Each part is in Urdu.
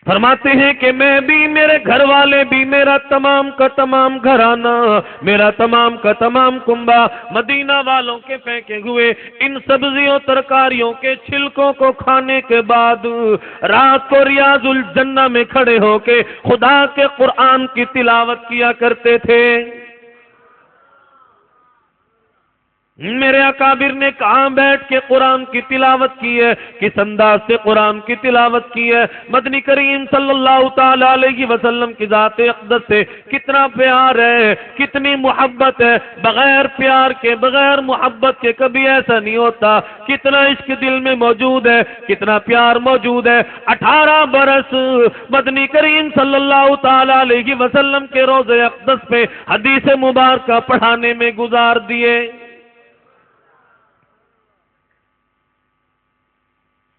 فرماتے ہیں کہ میں بھی، میرے گھر والے بھی، میرا تمام کا تمام گھرانہ، میرا تمام کا تمام کنبہ مدینہ والوں کے پھینکے ہوئے ان سبزیوں ترکاریوں کے چھلکوں کو کھانے کے بعد رات کو ریاض الجنہ میں کھڑے ہو کے خدا کے قرآن کی تلاوت کیا کرتے تھے۔ میرے اکابر نے کہاں بیٹھ کے قرآن کی تلاوت کی ہے، کس انداز سے قرآن کی تلاوت کی ہے، مدنی کریم صلی اللہ تعالی علیہ وسلم کی ذات اقدس سے کتنا پیار ہے، کتنی محبت ہے، بغیر پیار کے، بغیر محبت کے کبھی ایسا نہیں ہوتا۔ کتنا عشق دل میں موجود ہے، کتنا پیار موجود ہے۔ 18 برس مدنی کریم صلی اللہ تعالی علیہ وسلم کے روضہ اقدس پہ حدیث مبارکہ پڑھانے میں گزار دیے۔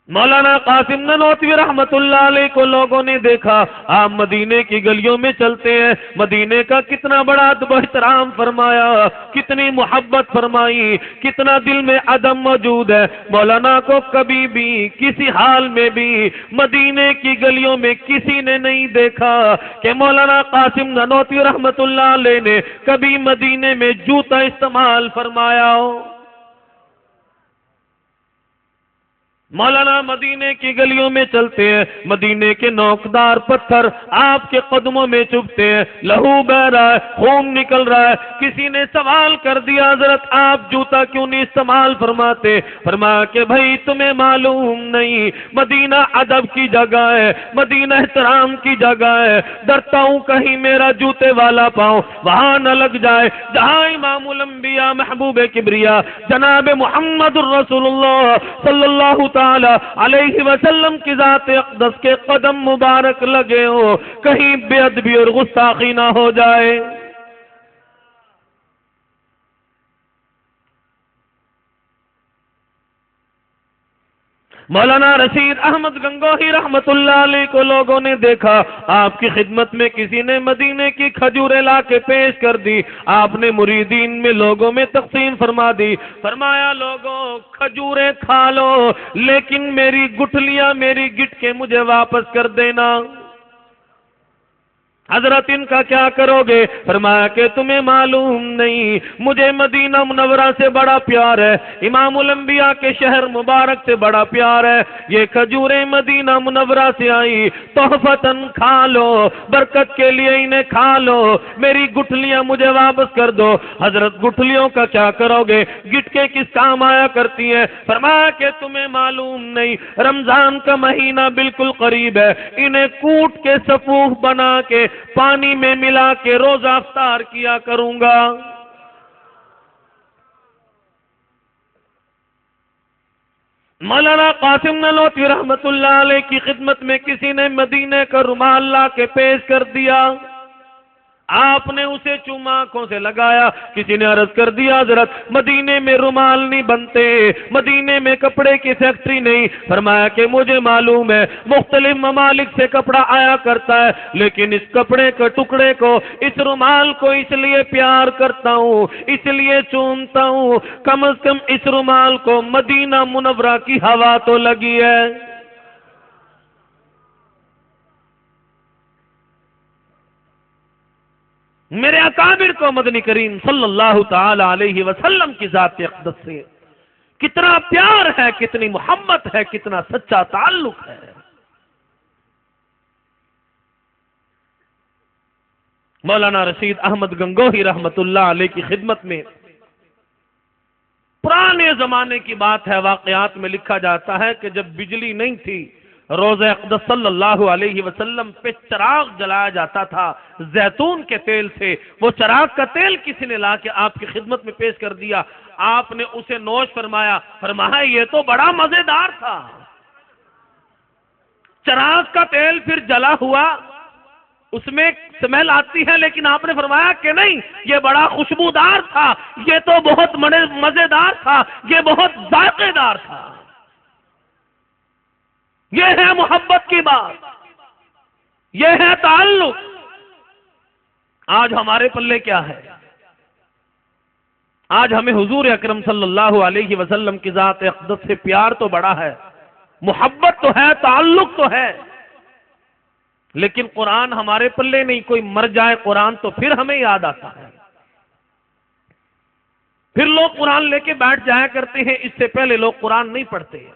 مولانا قاسم نانوتوی رحمت اللہ علیہ کو لوگوں نے دیکھا، آپ مدینے کی گلیوں میں چلتے ہیں، مدینے کا کتنا بڑا ادب و احترام فرمایا، کتنی محبت فرمائی، کتنا دل میں ادب موجود ہے۔ مولانا کو کبھی بھی کسی حال میں بھی مدینے کی گلیوں میں کسی نے نہیں دیکھا کہ مولانا قاسم نانوتوی رحمت اللہ علیہ نے کبھی مدینے میں جوتا استعمال فرمایا ہو۔ مولانا مدینے کی گلیوں میں چلتے ہیں، مدینے کے نوکدار پتھر آپ کے قدموں میں چبھتے ہیں، لہو بہ رہا ہے، خون نکل رہا ہے۔ کسی نے سوال کر دیا، حضرت آپ جوتا کیوں نہیں استعمال فرماتے؟ فرمایا کہ بھائی تمہیں معلوم نہیں، مدینہ ادب کی جگہ ہے، مدینہ احترام کی جگہ ہے، ڈرتا ہوں کہیں میرا جوتے والا پاؤں وہاں نہ لگ جائے جہاں امام الانبیاء محبوب کبریا جناب محمد الرسول اللہ صلی اللہ تعالی علیہ وسلم کی ذات اقدس کے قدم مبارک لگے ہو، کہیں بے ادبی اور گستاخی نہ ہو جائے۔ مولانا رشید احمد گنگوہی رحمت اللہ علیہ کو لوگوں نے دیکھا، آپ کی خدمت میں کسی نے مدینے کی کھجوریں لا کے پیش کر دی، آپ نے مریدین میں لوگوں میں تقسیم فرما دی، فرمایا لوگوں کھجوریں کھا لو لیکن میری گٹھلیاں، میری گٹ کے مجھے واپس کر دینا۔ حضرت ان کا کیا کرو گے؟ فرمایا کہ تمہیں معلوم نہیں، مجھے مدینہ منورہ سے بڑا پیار ہے، امام الانبیاء کے شہر مبارک سے بڑا پیار ہے، یہ کھجوریں مدینہ منورہ سے آئی، تحفتاً کھا لو، برکت کے لیے انہیں کھا لو، میری گٹھلیاں مجھے واپس کر دو۔ حضرت گٹھلیوں کا کیا کرو گے؟ گٹکیں کس کام آیا کرتی ہیں؟ فرمایا کہ تمہیں معلوم نہیں، رمضان کا مہینہ بالکل قریب ہے، انہیں کوٹ کے صفوف بنا کے پانی میں ملا کے روزہ افطار کیا کروں گا۔ مولانا قاسم نانوتوی رحمت اللہ علیہ کی خدمت میں کسی نے مدینے کا رومال لا کے پیش کر دیا، آپ نے اسے چوما آنکھوں سے لگایا، کسی نے عرض کر دیا حضرت مدینے میں رومال نہیں بنتے، مدینے میں کپڑے کی فیکٹری نہیں۔ فرمایا کہ مجھے معلوم ہے مختلف ممالک سے کپڑا آیا کرتا ہے، لیکن اس کپڑے کے ٹکڑے کو، اس رومال کو اس لیے پیار کرتا ہوں، اس لیے چومتا ہوں، کم از کم اس رومال کو مدینہ منورہ کی ہوا تو لگی ہے۔ میرے اکابر کو مدنی کریم صلی اللہ تعالی علیہ وسلم کی ذات اقدس سے کتنا پیار ہے، کتنی محبت ہے، کتنا سچا تعلق ہے۔ مولانا رشید احمد گنگوہی رحمت اللہ علیہ کی خدمت میں پرانے زمانے کی بات ہے، واقعات میں لکھا جاتا ہے کہ جب بجلی نہیں تھی، روضہ اقدس صلی اللہ علیہ وسلم پہ چراغ جلایا جاتا تھا زیتون کے تیل سے۔ وہ چراغ کا تیل کسی نے لا کے آپ کی خدمت میں پیش کر دیا، آپ نے اسے نوش فرمایا، فرمایا یہ تو بڑا مزیدار تھا۔ چراغ کا تیل پھر جلا ہوا، اس میں سمیل آتی ہے، لیکن آپ نے فرمایا کہ نہیں، یہ بڑا خوشبودار تھا، یہ تو بہت مزیدار تھا، یہ بہت ذائقے دار تھا۔ یہ ہے محبت کی بات، یہ ہے تعلق۔ آج ہمارے پلے کیا ہے؟ آج ہمیں حضور اکرم صلی اللہ علیہ وسلم کی ذات اقدس سے پیار تو بڑا ہے، محبت تو ہے، تعلق تو ہے، لیکن قرآن ہمارے پلے نہیں، کوئی مر جائے قرآن تو پھر ہمیں یاد آتا ہے، پھر لوگ قرآن لے کے بیٹھ جایا کرتے ہیں، اس سے پہلے لوگ قرآن نہیں پڑھتے ہیں،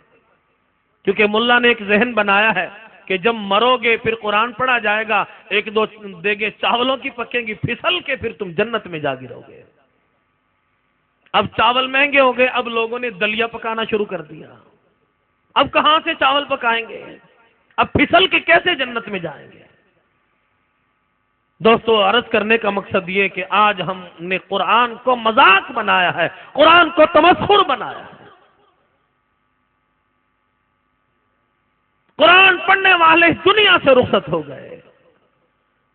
کیونکہ ملا نے ایک ذہن بنایا ہے کہ جب مرو گے پھر قرآن پڑھا جائے گا، ایک دو دیگیں چاولوں کی پکیں گی، پھسل کے پھر تم جنت میں جا گرو گے۔ اب چاول مہنگے ہو گئے، اب لوگوں نے دلیا پکانا شروع کر دیا، اب کہاں سے چاول پکائیں گے، اب پھسل کے کیسے جنت میں جائیں گے؟ دوستو، عرض کرنے کا مقصد یہ کہ آج ہم نے قرآن کو مذاق بنایا ہے، قرآن کو تمسخر بنایا ہے۔ قرآن پڑھنے والے اس دنیا سے رخصت ہو گئے،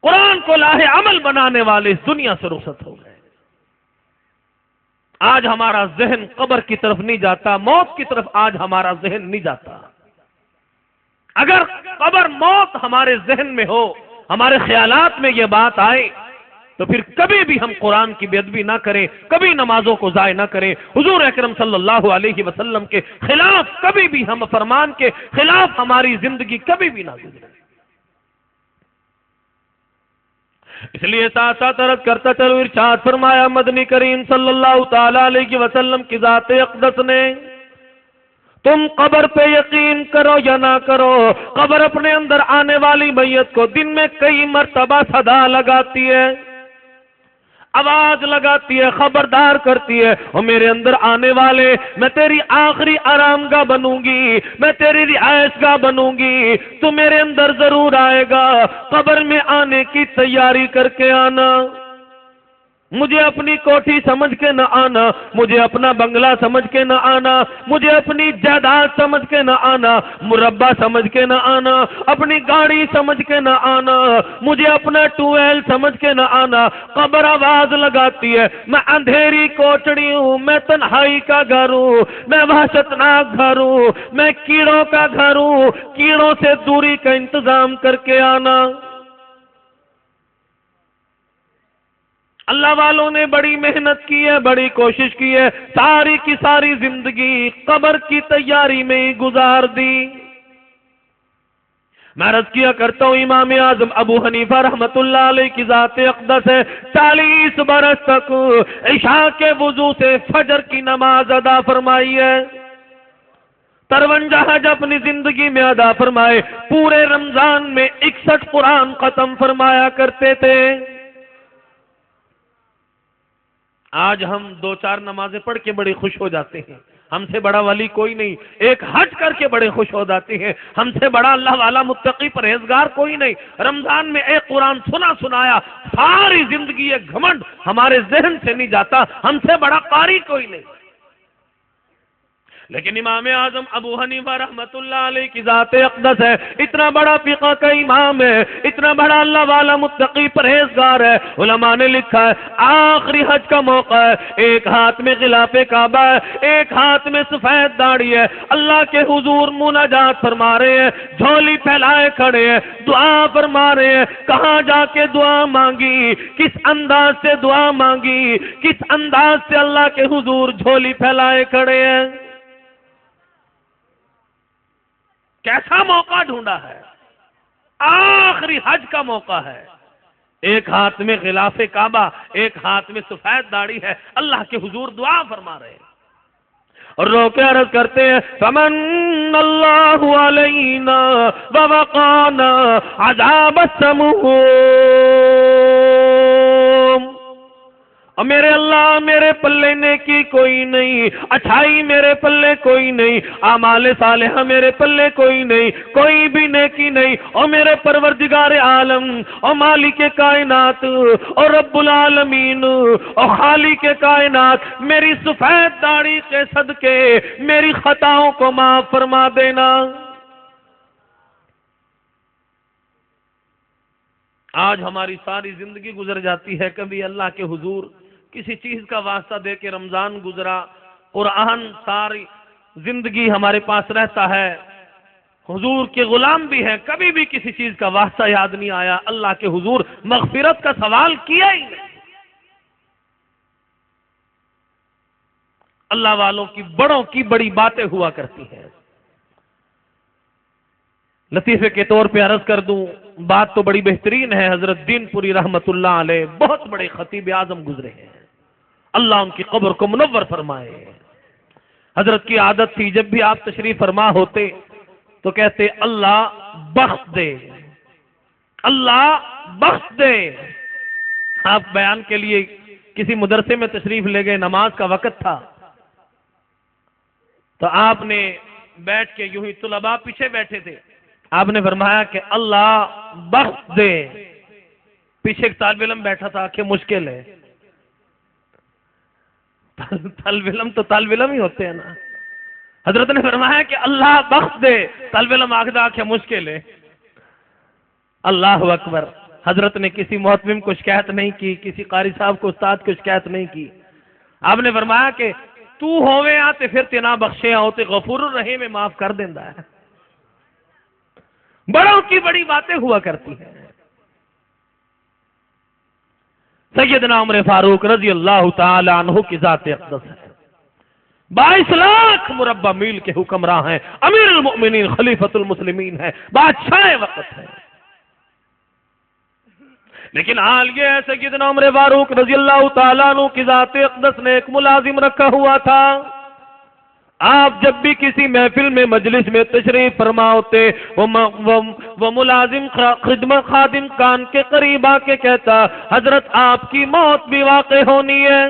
قرآن کو لاہ عمل بنانے والے اس دنیا سے رخصت ہو گئے۔ آج ہمارا ذہن قبر کی طرف نہیں جاتا، موت کی طرف آج ہمارا ذہن نہیں جاتا۔ اگر قبر موت ہمارے ذہن میں ہو، ہمارے خیالات میں یہ بات آئے، تو پھر کبھی بھی ہم قرآن کی بے ادبی نہ کریں، کبھی نمازوں کو ضائع نہ کریں، حضور اکرم صلی اللہ علیہ وسلم کے خلاف کبھی بھی، ہم فرمان کے خلاف ہماری زندگی کبھی بھی نہ گزرے۔ اس لیے ساتھ ساتھ عرض کرتا چلو، ارشاد فرمایا مدنی کریم صلی اللہ تعالی علیہ وسلم کی ذات اقدس نے، تم قبر پہ یقین کرو یا نہ کرو، قبر اپنے اندر آنے والی میت کو دن میں کئی مرتبہ صدا لگاتی ہے، آواز لگاتی ہے، خبردار کرتی ہے، اور میرے اندر آنے والے، میں تیری آخری آرام گاہ بنوں گی، میں تیری رہائش گاہ بنوں گی، تو میرے اندر ضرور آئے گا، قبر میں آنے کی تیاری کر کے آنا، مجھے اپنی کوٹھی سمجھ کے نہ آنا، مجھے اپنا بنگلہ سمجھ کے نہ آنا، مجھے اپنی جائیداد سمجھ کے نہ آنا، مربع سمجھ کے نہ آنا، اپنی گاڑی سمجھ کے نہ آنا، مجھے اپنا ٹویل سمجھ کے نہ آنا۔ قبر آواز لگاتی ہے، میں اندھیری کوٹڑی ہوں، میں تنہائی کا گھر ہوں، میں وحشتناک گھر ہوں، میں کیڑوں کا گھر ہوں، کیڑوں سے دوری کا انتظام کر کے آنا۔ اللہ والوں نے بڑی محنت کی ہے، بڑی کوشش کی ہے، ساری کی ساری زندگی قبر کی تیاری میں ہی گزار دی۔ میں عرض کیا کرتا ہوں، امام اعظم ابو حنیفہ رحمت اللہ علیہ کی ذات اقدس ہے، 40 برس تک عشاء کے وضو سے فجر کی نماز ادا فرمائی ہے، 53 حج اپنی زندگی میں ادا فرمائے، پورے رمضان میں 61 قرآن ختم فرمایا کرتے تھے۔ آج ہم 2-4 نمازیں پڑھ کے بڑے خوش ہو جاتے ہیں، ہم سے بڑا ولی کوئی نہیں، ایک حج کر کے بڑے خوش ہو جاتے ہیں، ہم سے بڑا اللہ والا متقی پرہیزگار کوئی نہیں۔ رمضان میں ایک قرآن سنایا، ساری زندگی ایک گھمنڈ ہمارے ذہن سے نہیں جاتا، ہم سے بڑا قاری کوئی نہیں۔ لیکن امام اعظم ابو حنیفہ رحمت اللہ علیہ کی ذات اقدس ہے، اتنا بڑا فقہ کا امام ہے، اتنا بڑا اللہ والا متقی پرہیزگار ہے، علماء نے لکھا ہے آخری حج کا موقع ہے، ایک ہاتھ میں غلاف کعبہ ہے، ایک ہاتھ میں سفید داڑھی ہے، اللہ کے حضور مناجات فرما رہے ہیں، جھولی پھیلائے کھڑے ہیں، دعا فرما رہے ہیں، کہاں جا کے دعا مانگی، کس انداز سے دعا مانگی، کس انداز سے اللہ کے حضور جھولی پھیلائے کھڑے ہیں، کیسا موقع ڈھونڈا ہے، آخری حج کا موقع ہے، ایک ہاتھ میں غلاف کعبہ، ایک ہاتھ میں سفید داڑھی ہے، اللہ کے حضور دعا فرما رہے ہیں، اور رو کے عرض کرتے ہیں فمن اللہ علینا ووقانا عذاب السموم، اور میرے اللہ میرے پلے نیکی کوئی نہیں، اچھائی میرے پلے کوئی نہیں، اعمال صالحہ میرے پلے کوئی نہیں، کوئی بھی نیکی نہیں، اور میرے پروردگار عالم اور مالک کائنات اور رب العالمین اور خالق کائنات، میری سفید داڑھی کے صدقے میری خطاؤں کو معاف فرما دینا۔ آج ہماری ساری زندگی گزر جاتی ہے، کبھی اللہ کے حضور کسی چیز کا واسطہ دے کے رمضان گزرا، قرآن ساری زندگی ہمارے پاس رہتا ہے، حضور کے غلام بھی ہیں، کبھی بھی کسی چیز کا واسطہ یاد نہیں آیا، اللہ کے حضور مغفرت کا سوال کیا ہی نہیں۔ اللہ والوں کی بڑوں کی بڑی باتیں ہوا کرتی ہیں۔ لطیفے کے طور پہ عرض کر دوں، بات تو بڑی بہترین ہے. حضرت دین پوری رحمت اللہ علیہ بہت بڑے خطیب اعظم گزرے ہیں، اللہ ان کی قبر کو منور فرمائے. حضرت کی عادت تھی جب بھی آپ تشریف فرما ہوتے تو کہتے اللہ بخت دے، اللہ بخت دے. آپ بیان کے لیے کسی مدرسے میں تشریف لے گئے، نماز کا وقت تھا، تو آپ نے بیٹھ کے یوں ہی، طلباء پیچھے بیٹھے تھے، آپ نے فرمایا کہ اللہ بخت دے. پیچھے ایک طالب علم بیٹھا تھا کہ مشکل ہے، طالب علم تو طالب علم ہی ہوتے ہیں نا. حضرت نے فرمایا کہ اللہ بخت دے. طالب علم آخدا کہ مشکل ہے. اللہ اکبر. حضرت نے کسی محتمم کو شکایت نہیں کی، کسی قاری صاحب کو، استاد کو شکایت نہیں کی. آپ نے فرمایا کہ تو ہووے آتے پھر تینا بخشے آتے غفور الرحیم میں معاف کر دیندہ ہے. بڑوں کی بڑی باتیں ہوا کرتی ہیں. سیدنا عمر فاروق رضی اللہ تعالی عنہ کی ذات اقدس ہے، 22 لاکھ مربع میل کے حکمراں ہیں، امیر المؤمنین خلیفۃ المسلمین ہے، بادشاہ وقت ہے. لیکن حال یہ ہے سیدنا عمر فاروق رضی اللہ تعالیٰ عنہ کی ذات اقدس نے ایک ملازم رکھا ہوا تھا. آپ جب بھی کسی محفل میں مجلس میں تشریف فرما ہوتے، وہ ملازم خدمت خادم کان کے قریب آ کے کہتا حضرت آپ کی موت بھی واقع ہونی ہے.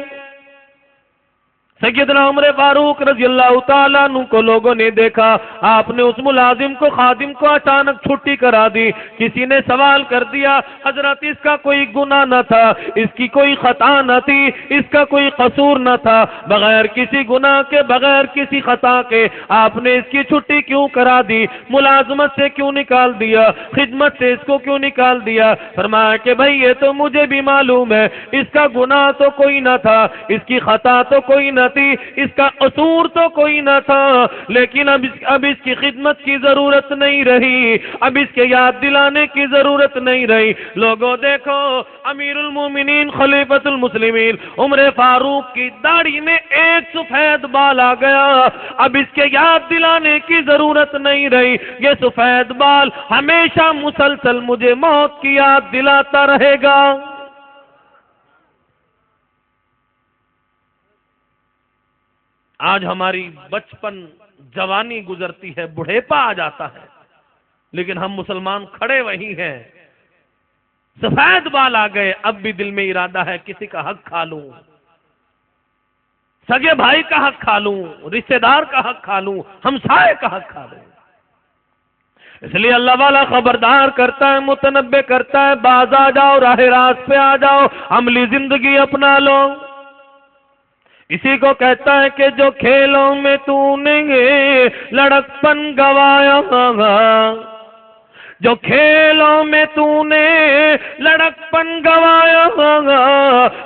سیدنا عمر فاروق رضی اللہ تعالیٰ عنہ کو لوگوں نے دیکھا، آپ نے اس ملازم کو خادم کو اچانک چھٹی کرا دی. کسی نے سوال کر دیا حضرت اس کا کوئی گناہ نہ تھا، اس کی کوئی خطا نہ تھی، اس کا کوئی قصور نہ تھا، بغیر کسی گناہ کے، بغیر کسی خطا کے آپ نے اس کی چھٹی کیوں کرا دی؟ ملازمت سے کیوں نکال دیا؟ خدمت سے اس کو کیوں نکال دیا؟ فرمایا کہ بھائی یہ تو مجھے بھی معلوم ہے، اس کا گناہ تو کوئی نہ تھا، اس کی خطا تو کوئی نہ تھی، اس کا قصور تو کوئی نہ تھا، لیکن اب اس کی خدمت کی ضرورت نہیں رہی، اب اس کے یاد دلانے کی ضرورت نہیں رہی. لوگوں دیکھو، امیر المومنین خلیفۃ المسلمین عمر فاروق کی داڑھی میں ایک سفید بال آ گیا، اب اس کے یاد دلانے کی ضرورت نہیں رہی. یہ سفید بال ہمیشہ مسلسل مجھے موت کی یاد دلاتا رہے گا. آج ہماری بچپن جوانی گزرتی ہے، بڑھیپا آ جاتا ہے، لیکن ہم مسلمان کھڑے وہی ہیں. سفید بال آ گئے، اب بھی دل میں ارادہ ہے کسی کا حق کھا لوں، سگے بھائی کا حق کھا لوں، رشتہ دار کا حق کھا لوں، ہمسائے کا حق کھا لوں. اس لیے اللہ والا خبردار کرتا ہے، متنبہ کرتا ہے، باز آ جاؤ، راہ راست پہ آ جاؤ، عملی زندگی اپنا لو. اسی کو کہتا ہے کہ جو کھیلوں میں تو نے لڑکپن گوایا، جو کھیلوں میں تو نے لڑکپن گوایا،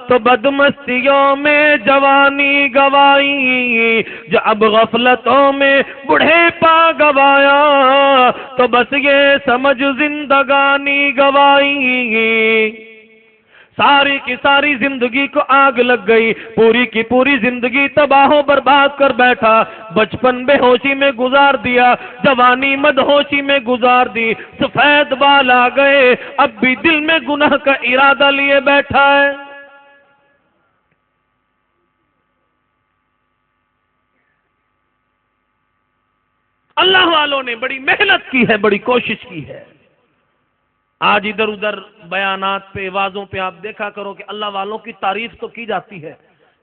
تو بدمستیوں میں جوانی گوائی. جو اب غفلتوں میں بوڑھے پا گوایا، تو بس یہ سمجھ زندگانی گوائی. ساری کی ساری زندگی کو آگ لگ گئی، پوری کی پوری زندگی تباہ و برباد کر بیٹھا. بچپن بے ہوشی میں گزار دیا، جوانی مدہوشی میں گزار دی، سفید بال آ گئے، اب بھی دل میں گناہ کا ارادہ لیے بیٹھا ہے. اللہ والوں نے بڑی محنت کی ہے، بڑی کوشش کی ہے. آج ادھر ادھر بیانات پہ، وعظوں پہ آپ دیکھا کرو کہ اللہ والوں کی تعریف تو کی جاتی ہے،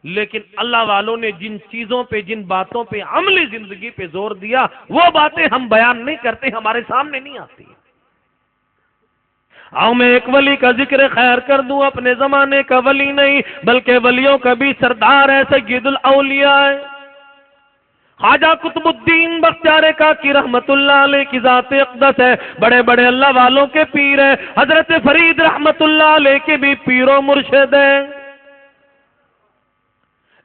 لیکن اللہ والوں نے جن چیزوں پہ، جن باتوں پہ عملی زندگی پہ زور دیا، وہ باتیں ہم بیان نہیں کرتے، ہمارے سامنے نہیں آتی. آؤ میں ایک ولی کا ذکر خیر کر دوں، اپنے زمانے کا ولی نہیں بلکہ ولیوں کا بھی سردار ہے، سید الاولیاء ہے، خواجہ قطب الدین بختیار کاکی رحمت اللہ علیہ کی ذات اقدس ہے. بڑے بڑے اللہ والوں کے پیر ہیں، حضرت فرید رحمت اللہ علیہ کے بھی پیر و مرشد ہیں.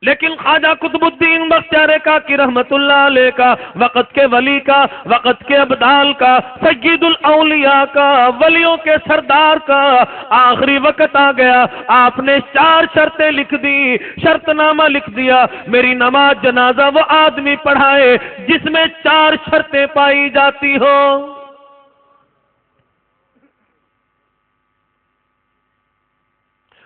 لیکن خواجہ قطب الدین بختیار کاکی رحمت اللہ علیہ کا، وقت کے ولی کا، وقت کے ابدال کا، سید الاولیاء کا، ولیوں کے سردار کا آخری وقت آ گیا. آپ نے 4 شرطیں لکھ دی، شرط نامہ لکھ دیا، میری نماز جنازہ وہ آدمی پڑھائے جس میں 4 شرطیں پائی جاتی ہو.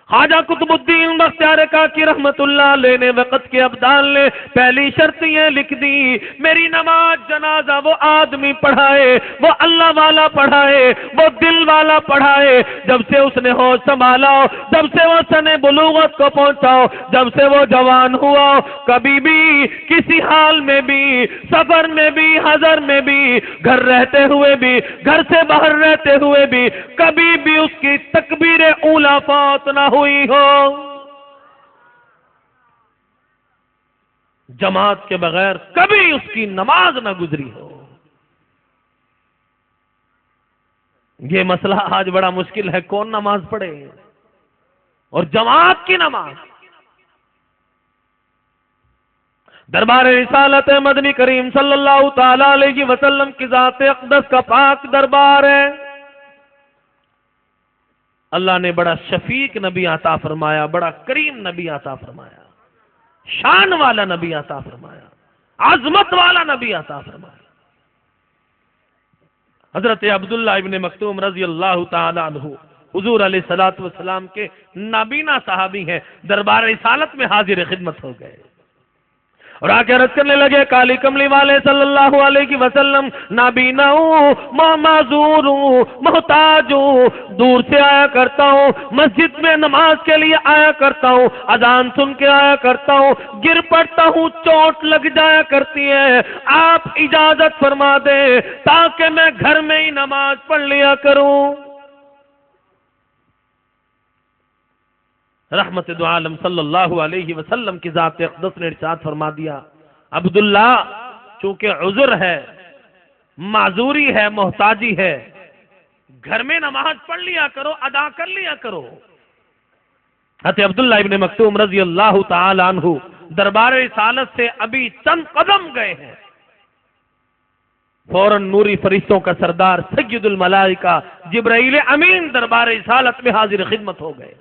خواجہ قطب الدین بختیار کاکی رحمت اللہ علیہ نے وقت کے ابدال نے پہلی شرط یہ لکھ دی، میری نماز جنازہ وہ آدمی پڑھائے، وہ اللہ والا پڑھائے، وہ دل والا پڑھائے، جب سے اس نے ہوش سنبھالا ہو، جب سے وہ سن بلوغت کو پہنچا ہو، جب سے وہ جوان ہوا ہو، کبھی بھی کسی حال میں بھی، سفر میں بھی، حضر میں بھی، گھر رہتے ہوئے بھی، گھر سے باہر رہتے ہوئے بھی، کبھی بھی اس کی تکبیر اولیٰ فوت نہ ہوئی ہو، جماعت کے بغیر کبھی اس کی نماز نہ گزری ہو۔ یہ مسئلہ آج بڑا مشکل ہے، کون نماز پڑھے اور جماعت کی نماز۔ دربار رسالت مدنی کریم صلی اللہ تعالی علیہ وسلم کی ذات اقدس کا پاک دربار ہے، اللہ نے بڑا شفیق نبی عطا فرمایا، بڑا کریم نبی عطا فرمایا، شان والا نبی عطا فرمایا، عظمت والا نبی عطا فرمایا۔ حضرت عبداللہ ابن مکتوم رضی اللہ تعالی عنہ حضور علیہ الصلوۃ والسلام کے نابینا صحابی ہیں، دربار رسالت میں حاضر خدمت ہو گئے اور آ کے عرض کرنے لگے، کالی کملی والے صلی اللہ علیہ وسلم، نابینا ہوں، معذور ہوں، محتاج ہوں، دور سے آیا کرتا ہوں، مسجد میں نماز کے لیے آیا کرتا ہوں، اذان سن کے آیا کرتا ہوں، گر پڑتا ہوں، چوٹ لگ جایا کرتی ہے، آپ اجازت فرما دیں تاکہ میں گھر میں ہی نماز پڑھ لیا کروں۔ رحمت دو عالم صلی اللہ علیہ وسلم کی ذات اقدس نے ارشاد فرما دیا، عبداللہ چونکہ عذر ہے، معذوری ہے، محتاجی ہے، گھر میں نماز پڑھ لیا کرو، ادا کر لیا کرو۔ حضرت عبداللہ ابن مکتوم رضی اللہ تعالی عنہ دربار رسالت سے ابھی چند قدم گئے ہیں، فوراً نوری فرشتوں کا سردار سید الملائکہ جبرائیل امین دربار رسالت میں حاضر خدمت ہو گئے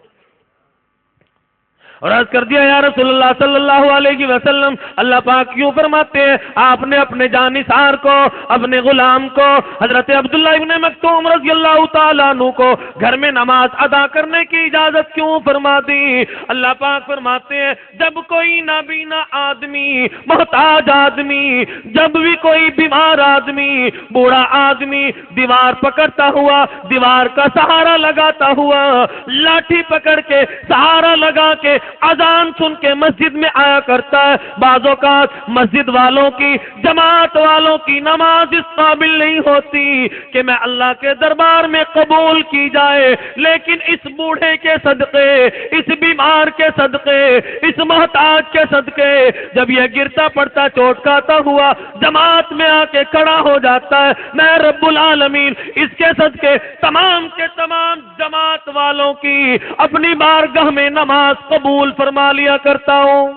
اور عرض کر دیا، یا رسول اللہ صلی اللہ علیہ وسلم، اللہ پاک کیوں فرماتے ہیں آپ نے اپنے جانثار کو، اپنے غلام کو، حضرت عبداللہ ابن مکتوم رضی اللہ تعالیٰ عنہ کو گھر میں نماز ادا کرنے کی اجازت کیوں فرما دی؟ اللہ پاک فرماتے ہیں، جب کوئی نابینا آدمی، محتاج آدمی، جب بھی کوئی بیمار آدمی، بوڑھا آدمی دیوار پکڑتا ہوا، دیوار کا سہارا لگاتا ہوا، لاٹھی پکڑ کے سہارا لگا کے اذان سن کے مسجد میں آیا کرتا ہے، بعض اوقات مسجد والوں کی، جماعت والوں کی نماز اس قابل نہیں ہوتی کہ میں اللہ کے دربار میں قبول کی جائے، لیکن اس بوڑھے کے صدقے، اس بیمار کے صدقے، اس محتاج کے صدقے، جب یہ گرتا پڑتا چوٹ کھاتا ہوا جماعت میں آ کے کھڑا ہو جاتا ہے، میں رب العالمین اس کے صدقے تمام کے تمام جماعت والوں کی اپنی بارگاہ میں نماز قبول فرما لیا کرتا ہوں۔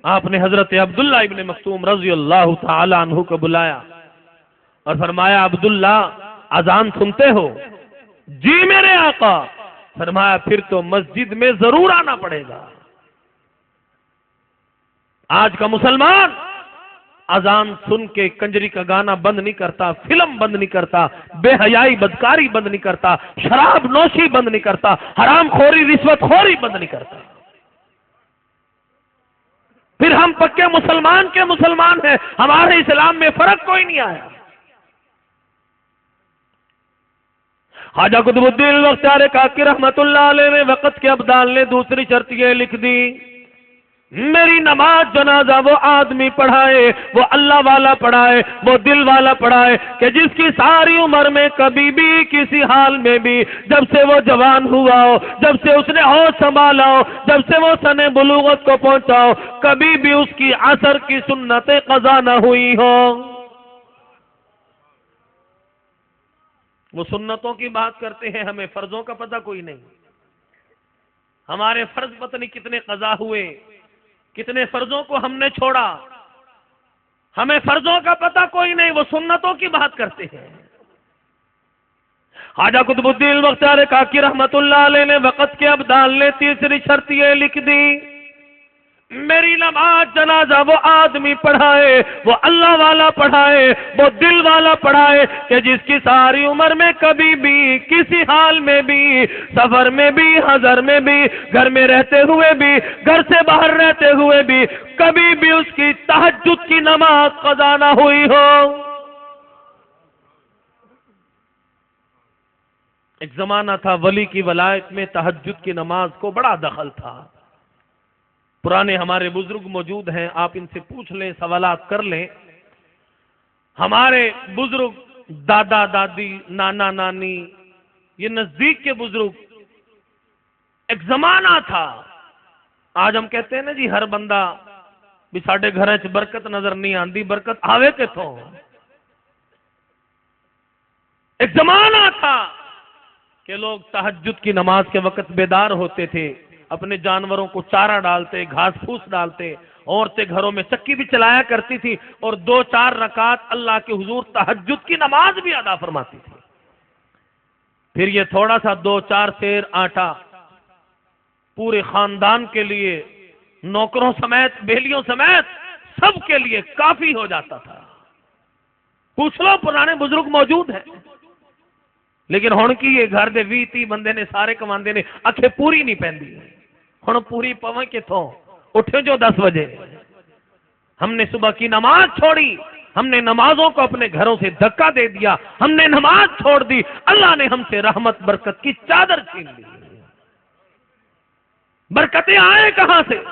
آپ نے حضرت عبداللہ ابن مکتوم رضی اللہ تعالی عنہ کو بلایا اور فرمایا، عبداللہ اذان سنتے ہو؟ جی میرے آقا۔ فرمایا، پھر تو مسجد میں ضرور آنا پڑے گا۔ آج کا مسلمان اذان سن کے کنجری کا گانا بند نہیں کرتا، فلم بند نہیں کرتا، بے حیائی بدکاری بند نہیں کرتا، شراب نوشی بند نہیں کرتا، حرام خوری رشوت خوری بند نہیں کرتا۔ پھر ہم پکے مسلمان کے مسلمان ہیں، ہمارے اسلام میں فرق کوئی نہیں آیا۔ خواجہ قطب الدین بختیار کاکی رحمت اللہ علیہ نے وقت کے ابدال نے دوسری شرط یہ لکھ دی، میری نماز جنازہ وہ آدمی پڑھائے، وہ اللہ والا پڑھائے، وہ دل والا پڑھائے کہ جس کی ساری عمر میں کبھی بھی کسی حال میں بھی، جب سے وہ جوان ہوا ہو، جب سے اس نے ہوش سنبھالا ہو، جب سے وہ سن بلوغت کو پہنچا ہو، کبھی بھی اس کی عصر کی سنتیں قضا نہ ہوئی ہو۔ وہ سنتوں کی بات کرتے ہیں، ہمیں فرضوں کا پتہ کوئی نہیں، ہمارے فرض پتہ نہیں کتنے قضا ہوئے، کتنے فرضوں کو ہم نے چھوڑا، ہمیں فرضوں کا پتہ کوئی نہیں، وہ سنتوں کی بات کرتے ہیں۔ خواجہ قطب الدین بختیار کاکی رحمت اللہ علیہ نے وقت کے ابدال نے تیسری شرط یہ لکھ دی، میری نماز جنازہ وہ آدمی پڑھائے، وہ اللہ والا پڑھائے، وہ دل والا پڑھائے کہ جس کی ساری عمر میں کبھی بھی کسی حال میں بھی، سفر میں بھی، حضر میں بھی، گھر میں رہتے ہوئے بھی، گھر سے باہر رہتے ہوئے بھی، کبھی بھی اس کی تہجد کی نماز قضا نہ ہوئی ہو۔ ایک زمانہ تھا ولی کی ولایت میں تہجد کی نماز کو بڑا دخل تھا۔ پرانے ہمارے بزرگ موجود ہیں، آپ ان سے پوچھ لیں، سوالات کر لیں۔ ہمارے بزرگ دادا دادی، نانا نانی، یہ نزدیک کے بزرگ، ایک زمانہ تھا۔ آج ہم کہتے ہیں نا جی ہر بندہ بھی ساڈے گھر چ برکت نظر نہیں آندی، برکت آوے کتوں؟ ایک زمانہ تھا کہ لوگ تہجد کی نماز کے وقت بیدار ہوتے تھے، اپنے جانوروں کو چارہ ڈالتے، گھاس پھوس ڈالتے، عورتیں گھروں میں چکی بھی چلایا کرتی تھی اور 2-4 رکعت اللہ کے حضور تہجد کی نماز بھی ادا فرماتی تھی۔ پھر یہ تھوڑا سا 2-4 سیر آٹا پورے خاندان کے لیے، نوکروں سمیت، بیلیوں سمیت سب کے لیے کافی ہو جاتا تھا۔ پوچھ لو، پرانے بزرگ موجود ہیں۔ لیکن ہن کی یہ گھر دے 20-30 بندے نے سارے کماندے نے، اکھے پوری نہیں پیندی۔ ہن پوری پویں کتوں؟ اٹھے جو 10 بجے۔ ہم نے صبح کی نماز چھوڑی، ہم نے نمازوں کو اپنے گھروں سے دھکا دے دیا، ہم نے نماز چھوڑ دی، اللہ نے ہم سے رحمت برکت کی چادر چھین لی۔ برکتیں آئے کہاں سے؟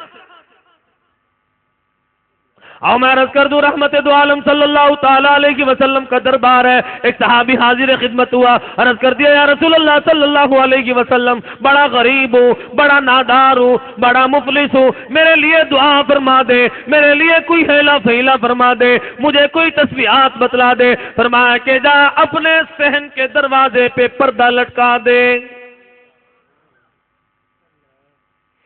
اور میں عرض کر دوں، رحمت دو عالم صلی اللہ تعالی علیہ وسلم کا دربار ہے۔ ایک صحابی حاضر خدمت ہوا، عرض کر دیا، یا رسول اللہ صلی اللہ علیہ وسلم، بڑا غریب ہوں، بڑا نادار ہوں، بڑا مفلس ہوں، میرے لیے دعا فرما دے، میرے لیے کوئی ہیلا پھیلا فرما دے، مجھے کوئی تسبیحات بتلا دے۔ فرمایا کہ جا اپنے صحن کے دروازے پہ پردہ لٹکا دے۔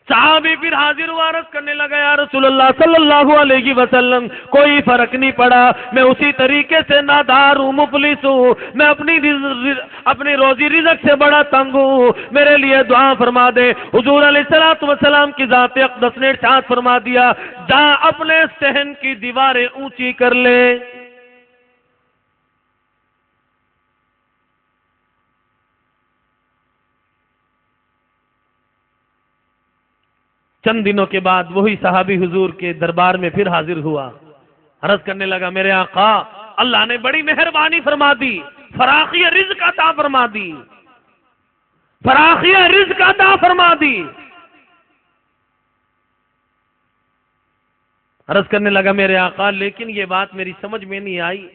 صحابی پھر حاضر ہوا، عرض کرنے لگا، یا رسول اللہ صلی اللہ علیہ وسلم، کوئی فرق نہیں پڑا، میں اسی طریقے سے نادار ہوں، مفلس ہوں، میں اپنی روزی رزق سے بڑا تنگ ہوں، میرے لیے دعا فرما دے۔ حضور علیہ السلام کی ذات اقدس نے ارشاد فرما دیا، جا اپنے صحن کی دیواریں اونچی کر لے۔ چند دنوں کے بعد وہی صحابی حضور کے دربار میں پھر حاضر ہوا، عرض کرنے لگا، میرے آقا، اللہ نے بڑی مہربانی فرما دی، فراخی رزق عطا فرما دی، فراخی رزق عطا فرما دی۔ عرض کرنے لگا، میرے آقا، لیکن یہ بات میری سمجھ میں نہیں آئی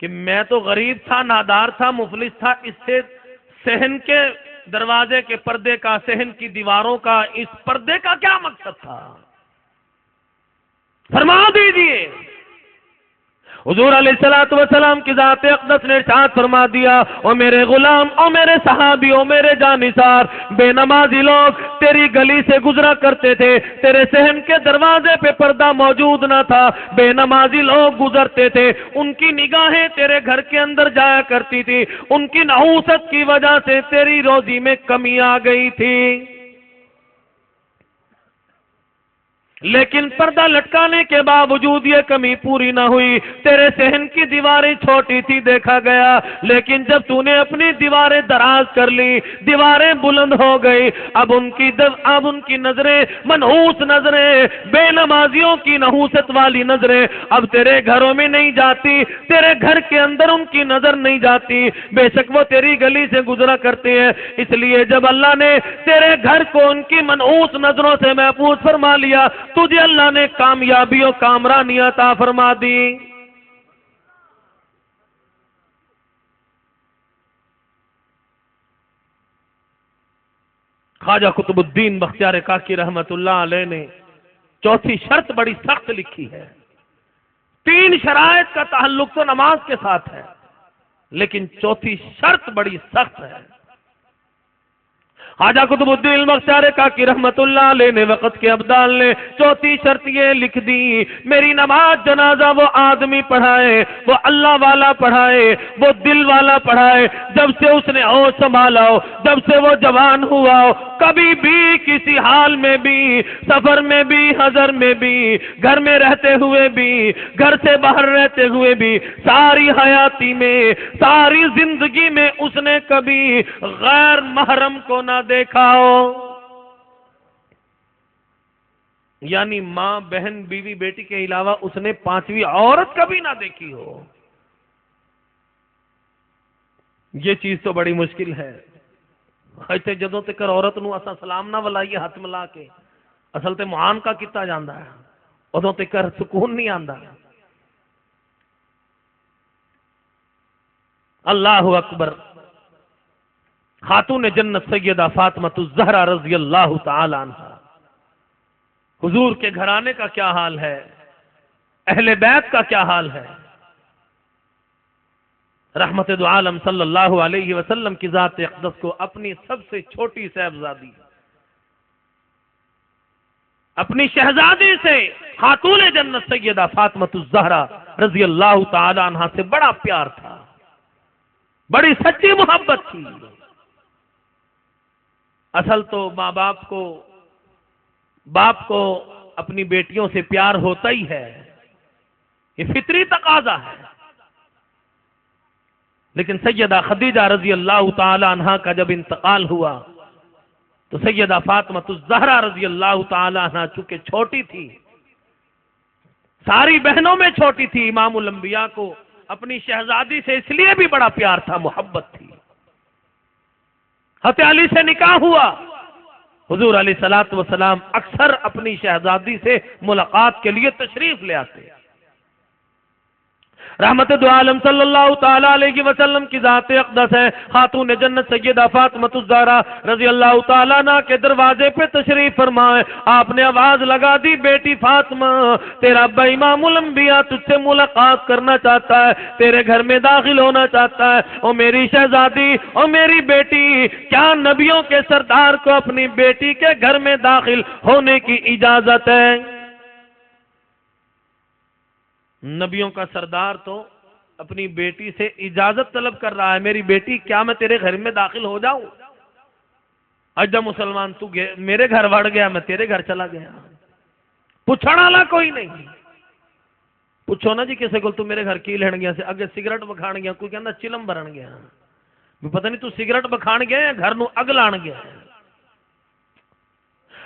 کہ میں تو غریب تھا، نادار تھا، مفلس تھا، اس سے صحن کے دروازے کے پردے کا، صحن کی دیواروں کا، اس پردے کا کیا مقصد تھا؟ فرما دیجئے۔ حضور علیہ السلام کی ذات اقدس نے ارشاد فرما دیا، او میرے غلام، او میرے صحابی، او میرے جانثار، بے نمازی لوگ تیری گلی سے گزرا کرتے تھے، تیرے صحن کے دروازے پہ پردہ موجود نہ تھا، بے نمازی لوگ گزرتے تھے، ان کی نگاہیں تیرے گھر کے اندر جایا کرتی تھی، ان کی نحوست کی وجہ سے تیری روزی میں کمی آ گئی تھی، لیکن پردہ لٹکانے کے باوجود یہ کمی پوری نہ ہوئی۔ تیرے صحن کی دیواریں چھوٹی تھی دیکھا گیا، لیکن جب تو نے اپنی دیواریں دراز کر لی، دیواریں بلند ہو گئی، اب ان کی نظریں، منحوس نظریں، بے نمازیوں کی نحوست والی نظریں اب تیرے گھروں میں نہیں جاتی، تیرے گھر کے اندر ان کی نظر نہیں جاتی، بے شک وہ تیری گلی سے گزرا کرتے ہیں۔ اس لیے جب اللہ نے تیرے گھر کو ان کی منحوس نظروں سے محفوظ فرما لیا، تجھے اللہ نے کامیابی و کامرانی عطا فرما دی۔ خواجہ قطب الدین بختیار کاکی رحمت اللہ علیہ نے چوتھی شرط بڑی سخت لکھی ہے۔ 3 شرائط کا تعلق تو نماز کے ساتھ ہے، لیکن چوتھی شرط بڑی سخت ہے۔ خواجہ قطب الدین المختار کاکی رحمت اللہ علیہ نے وقت کے ابدال نے چوتھی شرط یہ لکھ دی، میری نماز جنازہ وہ آدمی پڑھائے، وہ اللہ والا پڑھائے، وہ دل والا پڑھائے، جب سے اس نے ہوش سنبھالا ہو، جب سے وہ جوان ہوا ہو، کبھی بھی کسی حال میں بھی، سفر میں بھی، حضر میں بھی، گھر میں رہتے ہوئے بھی، گھر سے باہر رہتے ہوئے بھی، ساری حیاتی میں، ساری زندگی میں اس نے کبھی غیر محرم کو نہ دیکھا ہو، یعنی ماں، بہن، بیوی، بیٹی کے علاوہ اس نے پانچویں عورت کبھی نہ دیکھی ہو۔ یہ چیز تو بڑی مشکل ہے۔ ایسے جدوں تک عورت نو اسا سلام نہ ولائیے ہاتھ ملا کے، اصل تے معان کا کیتا جاندا ہے، ادوں تک سکون نہیں آندا۔ اللہ اکبر۔ خاتون جنت سیدہ فاطمہ الزہرا رضی اللہ تعالی عنہا، حضور کے گھرانے کا کیا حال ہے، اہل بیت کا کیا حال ہے، رحمت دو عالم صلی اللہ علیہ وسلم کی ذات اقدس کو اپنی سب سے چھوٹی صاحبزادی، اپنی شہزادی سے خاتون جنت سیدہ فاطمہ الزہرا رضی اللہ تعالی عنہا سے بڑا پیار تھا، بڑی سچی محبت تھی۔ اصل تو ماں باپ کو اپنی بیٹیوں سے پیار ہوتا ہی ہے، یہ فطری تقاضا ہے، لیکن سیدہ خدیجہ رضی اللہ تعالی عنہا کا جب انتقال ہوا تو سیدہ فاطمہ الزہرا رضی اللہ تعالی عنہا چونکہ چھوٹی تھی، ساری بہنوں میں چھوٹی تھی، امام الانبیاء کو اپنی شہزادی سے اس لیے بھی بڑا پیار تھا، محبت تھی۔ حضرت علی سے نکاح ہوا، حضور علیہ الصلوۃ والسلام اکثر اپنی شہزادی سے ملاقات کے لیے تشریف لے آتے۔ رحمت دو عالم صلی اللہ تعالی علیہ وسلم کی ذات اقدس ہے، خاتون جنت سیدہ فاطمہ الزہرا رضی اللہ تعالی عنہ کے دروازے پہ تشریف فرمائے، آپ نے آواز لگا دی، بیٹی فاطمہ، تیرا ابا امام الانبیاء تجھ سے ملاقات کرنا چاہتا ہے، تیرے گھر میں داخل ہونا چاہتا ہے۔ او میری شہزادی، او میری بیٹی، کیا نبیوں کے سردار کو اپنی بیٹی کے گھر میں داخل ہونے کی اجازت ہے؟ نبیوں کا سردار تو اپنی بیٹی سے اجازت طلب کر رہا ہے، میری بیٹی کیا میں تیرے گھر میں داخل ہو جاؤں؟ اجا مسلمان تو میرے گھر وڑ گیا، میں تیرے گھر چلا گیا، پوچھنا والا کوئی نہیں۔ پوچھو نا جی کسی کو، تو میرے گھر کی لین گیا سے اگے سگریٹ بکھان گیا، کوئی کہنا چلم بھرن گیا، پتہ نہیں تو سگریٹ بکھان گیا یا گھر نو اگ لان گیا۔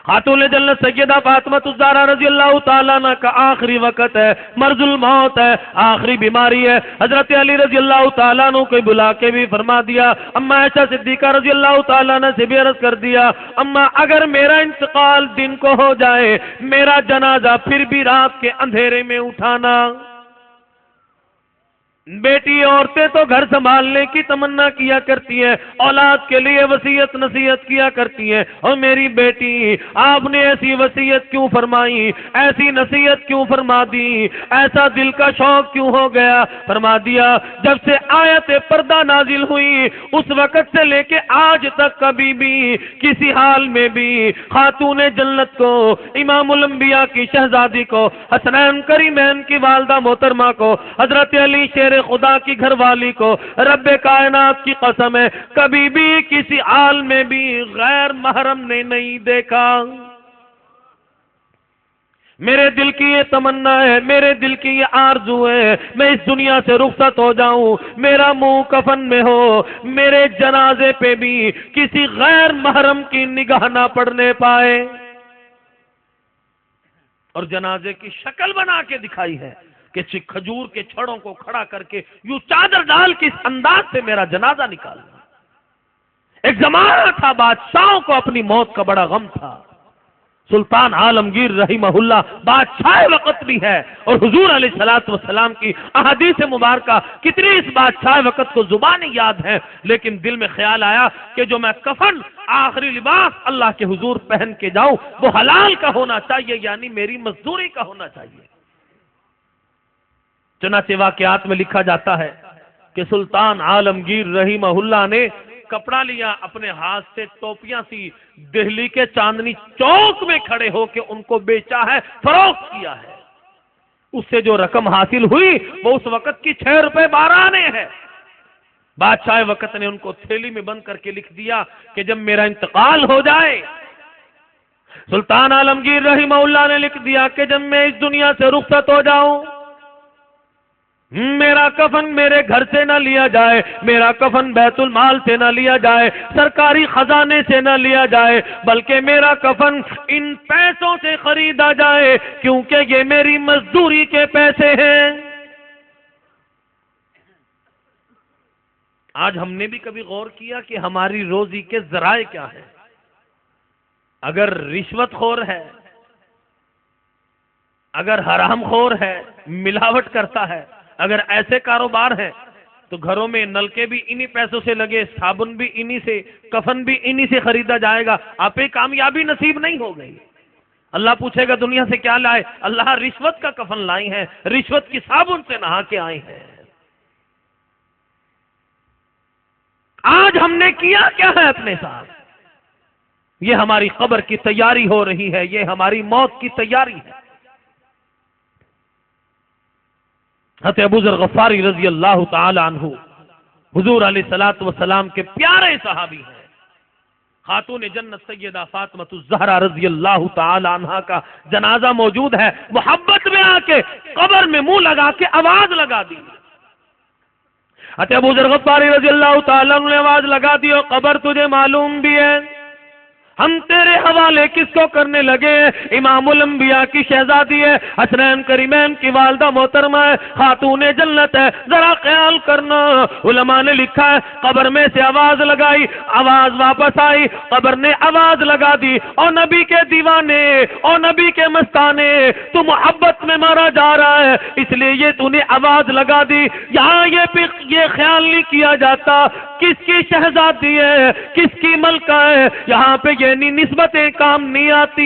خاتون جنت سیدہ فاطمہ الزہرا رضی اللہ تعالیٰ عنہ کا آخری وقت ہے، مرض الموت ہے، آخری بیماری ہے۔ حضرت علی رضی اللہ تعالیٰ عنہ کو بلا کے بھی فرما دیا، اما عائشہ صدیقہ رضی اللہ تعالیٰ عنہ سے بھی عرض کر دیا، اما اگر میرا انتقال دن کو ہو جائے، میرا جنازہ پھر بھی رات کے اندھیرے میں اٹھانا۔ بیٹی عورتیں تو گھر سنبھالنے کی تمنا کیا کرتی ہیں، اولاد کے لیے وصیت نصیحت کیا کرتی ہیں، اور میری بیٹی آپ نے ایسی وصیت کیوں فرمائی، ایسی نصیحت کیوں فرما دی، ایسا دل کا شوق کیوں ہو گیا؟ فرما دیا جب سے آیت پردہ نازل ہوئی اس وقت سے لے کے آج تک کبھی بھی کسی حال میں بھی خاتون جنت کو، امام الانبیاء کی شہزادی کو، حسنین کریمین کی والدہ محترمہ کو، حضرت علی شیر خدا کی گھر والی کو، رب کائنات کی قسم ہے کبھی بھی کسی حال میں بھی غیر محرم نے نہیں دیکھا۔ میرے دل کی یہ تمنا ہے، میرے دل کی یہ آرزو ہے، میں اس دنیا سے رخصت ہو جاؤں، میرا منہ کفن میں ہو، میرے جنازے پہ بھی کسی غیر محرم کی نگاہ نہ پڑنے پائے۔ اور جنازے کی شکل بنا کے دکھائی ہے کہ کھجور کے چھڑوں کو کھڑا کر کے یوں چادر ڈال کے اس انداز سے میرا جنازہ نکالنا۔ ایک زمانہ تھا بادشاہوں کو اپنی موت کا بڑا غم تھا، سلطان عالمگیر رحمہ اللہ بادشاہ وقت بھی ہے، اور حضور علیہ الصلوۃ والسلام کی احادیث مبارکہ کتنی اس بادشاہ وقت کو زبانی یاد ہے، لیکن دل میں خیال آیا کہ جو میں کفن آخری لباس اللہ کے حضور پہن کے جاؤں وہ حلال کا ہونا چاہیے، یعنی میری مزدوری کا ہونا چاہیے۔ چنانچہ واقعات میں لکھا جاتا ہے کہ سلطان عالمگیر رحمہ اللہ نے کپڑا لیا، اپنے ہاتھ سے ٹوپیاں سی، دہلی کے چاندنی چوک میں کھڑے ہو کے ان کو بیچا ہے، فروخت کیا ہے۔ اس سے جو رقم حاصل ہوئی وہ اس وقت کی 6 روپے 12 آنے ہے۔ بادشاہ وقت نے ان کو تھیلی میں بند کر کے لکھ دیا کہ جب میرا انتقال ہو جائے، سلطان عالمگیر رحمہ اللہ نے لکھ دیا کہ جب میں اس دنیا سے رخصت ہو جاؤں، میرا کفن میرے گھر سے نہ لیا جائے، میرا کفن بیت المال سے نہ لیا جائے، سرکاری خزانے سے نہ لیا جائے، بلکہ میرا کفن ان پیسوں سے خریدا جائے، کیونکہ یہ میری مزدوری کے پیسے ہیں۔ آج ہم نے بھی کبھی غور کیا کہ ہماری روزی کے ذرائع کیا ہیں؟ اگر رشوت خور ہے، اگر حرام خور ہے، ملاوٹ کرتا ہے، اگر ایسے کاروبار ہیں تو گھروں میں نلکے بھی انہی پیسوں سے لگے، صابن بھی انہی سے، کفن بھی انہی سے خریدا جائے گا، آپ پہ کامیابی نصیب نہیں ہو گئی۔ اللہ پوچھے گا دنیا سے کیا لائے؟ اللہ رشوت کا کفن لائی ہیں، رشوت کی صابن سے نہا کے آئے ہیں۔ آج ہم نے کیا کیا ہے اپنے ساتھ؟ یہ ہماری قبر کی تیاری ہو رہی ہے، یہ ہماری موت کی تیاری ہے۔ حضرت ابو ذر غفاری رضی اللہ تعالی عنہ حضور علیہ الصلوۃ والسلام کے پیارے صحابی ہیں۔ خاتون جنت سیدہ فاطمہ الزہرا رضی اللہ تعالی عنہا کا جنازہ موجود ہے، محبت میں آ کے قبر میں منہ لگا کے آواز لگا دی۔ حضرت ابو ذر غفاری رضی اللہ تعالی عنہ نے آواز لگا دی، اور قبر تجھے معلوم بھی ہے ہم تیرے حوالے کس کو کرنے لگے؟ امام الانبیاء کی شہزادی ہے، حسنین کریمین کی والدہ محترمہ ہے، خاتون جنت ہے، ذرا خیال کرنا۔ علماء نے لکھا ہے قبر میں سے آواز لگائی، آواز واپس آئی، قبر نے آواز لگا دی، اور نبی کے دیوانے اور نبی کے مستانے تو محبت میں مارا جا رہا ہے، اس لیے یہ تو نے آواز لگا دی۔ یہاں یہ خیال نہیں کیا جاتا کس کی شہزادی ہے، کس کی ملکہ ہے، یہاں پہ یہ نسبتیں کام نہیں آتی،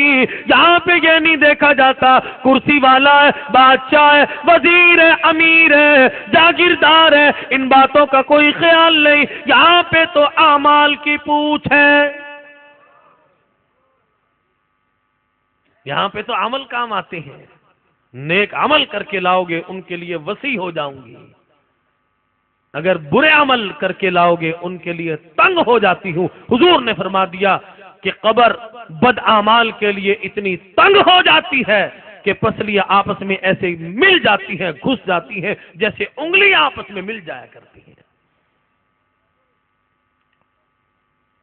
یہاں پہ یہ نہیں دیکھا جاتا کرسی والا ہے، بادشاہ ہے، وزیر ہے، امیر ہے، جاگیردار ہے، ان باتوں کا کوئی خیال نہیں، یہاں پہ تو اعمال کی پوچھ ہے، یہاں پہ تو عمل کام آتے ہیں۔ نیک عمل کر کے لاؤ گے ان کے لیے وسیع ہو جاؤں گی، اگر برے عمل کر کے لاؤ گے ان کے لیے تنگ ہو جاتی ہوں۔ حضور نے فرما دیا کہ قبر بد اعمال کے لیے اتنی تنگ ہو جاتی ہے کہ پسلیاں آپس میں ایسے مل جاتی ہیں، گھس جاتی ہیں، جیسے انگلیاں آپس میں مل جایا کرتی ہیں۔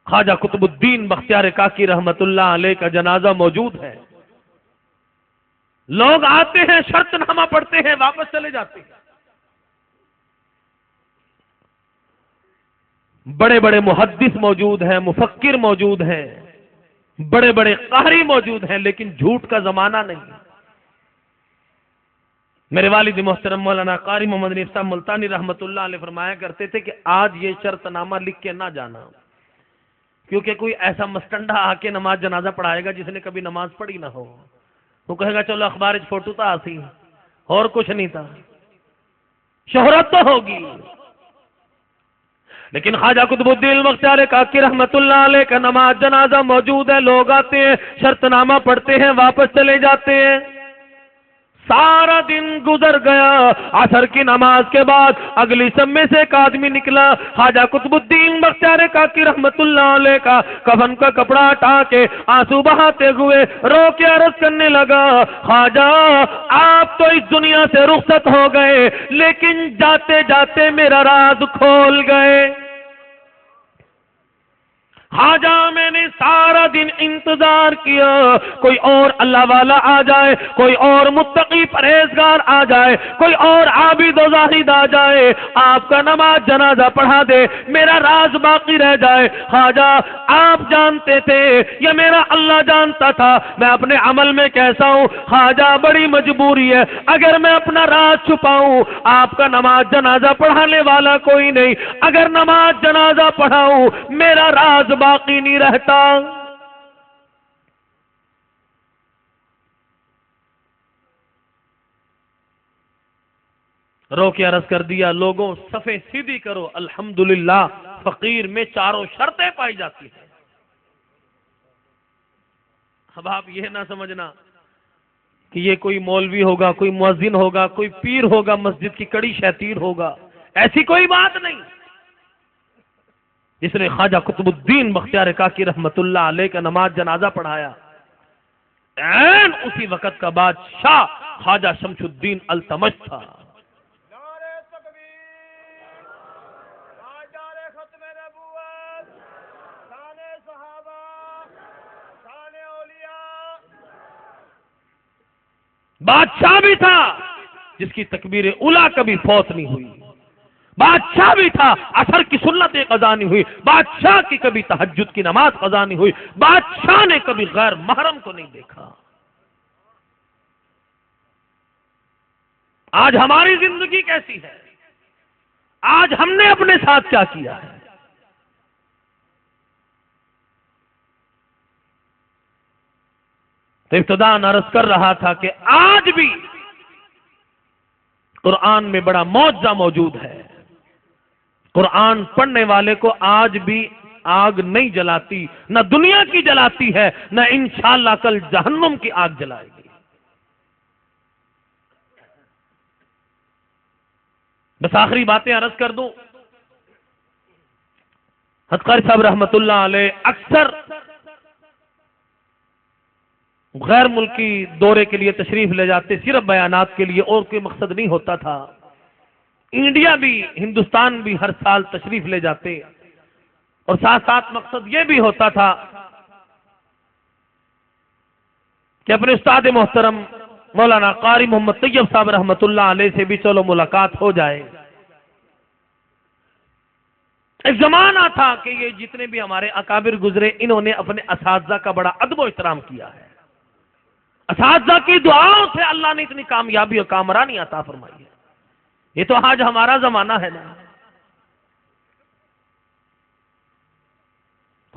خواجہ قطب الدین بختیار کاکی رحمت اللہ علیہ کا جنازہ موجود ہے، لوگ آتے ہیں، شرط نامہ پڑھتے ہیں، واپس چلے جاتے ہیں۔ بڑے بڑے محدث موجود ہیں، مفکر موجود ہیں، بڑے بڑے قاری موجود ہیں، لیکن جھوٹ کا زمانہ نہیں۔ میرے والد محترم مولانا قاری محمد نعیف صاحب ملتانی رحمت اللہ علیہ فرمایا کرتے تھے کہ آج یہ شرط نامہ لکھ کے نہ جانا، کیونکہ کوئی ایسا مستنڈا آ کے نماز جنازہ پڑھائے گا جس نے کبھی نماز پڑھی نہ ہو، وہ کہے گا چلو اخبار فوٹو تو آسی اور کچھ نہیں تھا، شہرت تو ہوگی۔ لیکن خواجہ قطب الدین بختیار کاکی رحمت اللہ علیہ کا نماز جنازہ موجود ہے، لوگ آتے ہیں، شرط نامہ پڑھتے ہیں، واپس چلے جاتے ہیں۔ سارا دن گزر گیا، عصر کی نماز کے بعد اگلی سب میں سے ایک آدمی نکلا، خواجہ قطب الدین بختیار کاکی رحمت اللہ علیہ کا کفن کا کپڑا ہٹا کے آنسو بہاتے ہوئے رو کے عرض کرنے لگا، خواجہ آپ تو اس دنیا سے رخصت ہو گئے، لیکن جاتے جاتے میرا راز کھول گئے۔ خواجہ میں نے سارا دن انتظار کیا کوئی اور اللہ والا آ جائے، کوئی اور متقی پرہیزگار آ جائے، کوئی اور عابد و زاہد آ جائے، آپ کا نماز جنازہ پڑھا دے، میرا راز باقی رہ جائے۔ خواجہ آپ جانتے تھے یہ میرا اللہ جانتا تھا میں اپنے عمل میں کیسا ہوں، خواجہ بڑی مجبوری ہے، اگر میں اپنا راز چھپاؤں آپ کا نماز جنازہ پڑھانے والا کوئی نہیں، اگر نماز جنازہ پڑھاؤں میرا راز باقی نہیں رہتا۔ رو کے عرض کر دیا لوگوں صفیں سیدھی کرو، الحمدللہ فقیر میں چاروں شرطیں پائی جاتی ہیں۔ اب آپ یہ نہ سمجھنا کہ یہ کوئی مولوی ہوگا، کوئی مؤذن ہوگا، کوئی پیر ہوگا، مسجد کی کڑی شیطیر ہوگا، ایسی کوئی بات نہیں۔ جس نے خواجہ قطب الدین بختیار کاکی رحمت اللہ علیہ کا نماز جنازہ پڑھایا، عین اسی وقت کا بادشاہ خواجہ شمس الدین التمش تھا۔ بادشاہ بھی تھا جس کی تکبیر اولیٰ کبھی فوت نہیں ہوئی، بادشاہ بھی تھا عصر کی سنت قضا نہیں ہوئی، بادشاہ کی کبھی تہجد کی نماز قضا نہیں ہوئی، بادشاہ نے کبھی غیر محرم کو نہیں دیکھا۔ آج ہماری زندگی کیسی ہے؟ آج ہم نے اپنے ساتھ کیا کیا ہے؟ تو ابتداءً عرض کر رہا تھا کہ آج بھی قرآن میں بڑا معجزہ موجود ہے۔ قرآن پڑھنے والے کو آج بھی آگ نہیں جلاتی، نہ دنیا کی جلاتی ہے، نہ انشاءاللہ کل جہنم کی آگ جلائے گی۔ بس آخری باتیں عرض کر دوں۔ حضرت قاری صاحب رحمت اللہ علیہ اکثر غیر ملکی دورے کے لیے تشریف لے جاتے، صرف بیانات کے لیے، اور کوئی مقصد نہیں ہوتا تھا۔ انڈیا بھی، ہندوستان بھی ہر سال تشریف لے جاتے، اور ساتھ ساتھ مقصد یہ بھی ہوتا تھا کہ اپنے استاد محترم مولانا قاری محمد طیب صاحب رحمت اللہ علیہ سے بھی چلو ملاقات ہو جائے۔ ایک زمانہ تھا کہ یہ جتنے بھی ہمارے اکابر گزرے، انہوں نے اپنے اساتذہ کا بڑا ادب و احترام کیا ہے۔ اساتذہ کی دعاؤں سے اللہ نے اتنی کامیابی اور کامرانی عطا فرمائی ہے۔ یہ تو آج ہمارا زمانہ ہے نا۔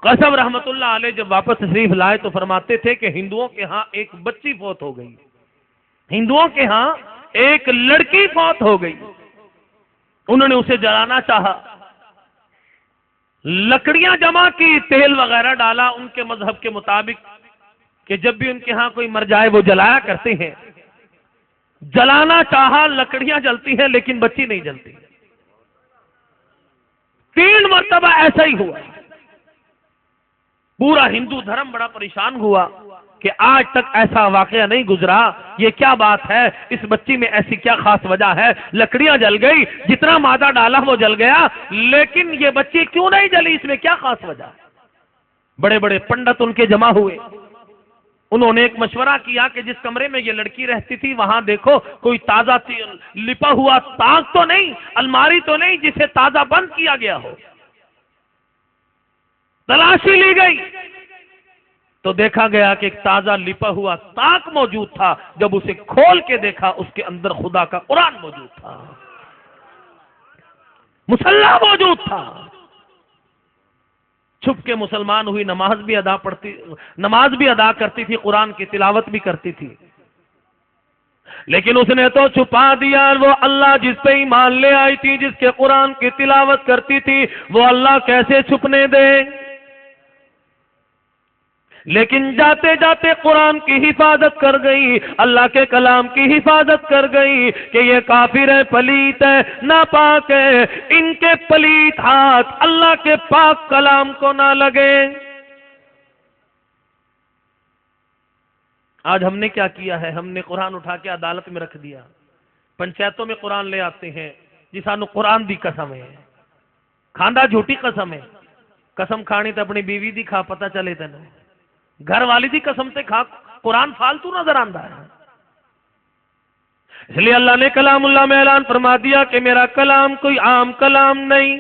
قاری صاحب رحمت اللہ علیہ جب واپس تشریف لائے تو فرماتے تھے کہ ہندوؤں کے ہاں ایک بچی فوت ہو گئی، ہندوؤں کے ہاں ایک لڑکی فوت ہو گئی، انہوں نے اسے جلانا چاہا، لکڑیاں جمع کی، تیل وغیرہ ڈالا ان کے مذہب کے مطابق کہ جب بھی ان کے ہاں کوئی مر جائے وہ جلایا کرتے ہیں۔ جلانا چاہا، لکڑیاں جلتی ہیں لیکن بچی نہیں جلتی۔ 3 مرتبہ ایسا ہی ہوا۔ پورا ہندو دھرم بڑا پریشان ہوا کہ آج تک ایسا واقعہ نہیں گزرا، یہ کیا بات ہے، اس بچی میں ایسی کیا خاص وجہ ہے؟ لکڑیاں جل گئی، جتنا مادہ ڈالا وہ جل گیا، لیکن یہ بچی کیوں نہیں جلی، اس میں کیا خاص وجہ ہے؟ بڑے بڑے پنڈت ان کے جمع ہوئے، انہوں نے ایک مشورہ کیا کہ جس کمرے میں یہ لڑکی رہتی تھی وہاں دیکھو کوئی تازہ لپا ہوا تاک تو نہیں، الماری تو نہیں جسے تازہ بند کیا گیا ہو۔ تلاشی لی گئی تو دیکھا گیا کہ ایک تازہ لپا ہوا تاک موجود تھا۔ جب اسے کھول کے دیکھا اس کے اندر خدا کا قرآن موجود تھا، مصلی موجود تھا۔ چھپ کے مسلمان ہوئی، نماز بھی ادا کرتی تھی، قرآن کی تلاوت بھی کرتی تھی، لیکن اس نے تو چھپا دیا۔ وہ اللہ جس پہ ایمان لے آئی تھی، جس کے قرآن کی تلاوت کرتی تھی، وہ اللہ کیسے چھپنے دے؟ لیکن جاتے جاتے قرآن کی حفاظت کر گئی، اللہ کے کلام کی حفاظت کر گئی کہ یہ کافر ہے، پلیت ہے، ناپاک ہے، ان کے پلیت ہاتھ اللہ کے پاک کلام کو نہ لگے۔ آج ہم نے کیا کیا ہے؟ ہم نے قرآن اٹھا کے عدالت میں رکھ دیا، پنچایتوں میں قرآن لے آتے ہیں جی سانو قرآن دی قسم ہے، کھاندا جھوٹی قسم ہے، قسم کھانی تو اپنی بیوی دی کھا، پتہ چلے تینوں، گھر والی دی قسم سے کھا، قرآن فالتو نظر آندا ہے۔ اس لیے اللہ نے کلام اللہ میں اعلان فرما دیا کہ میرا کلام کوئی عام کلام نہیں۔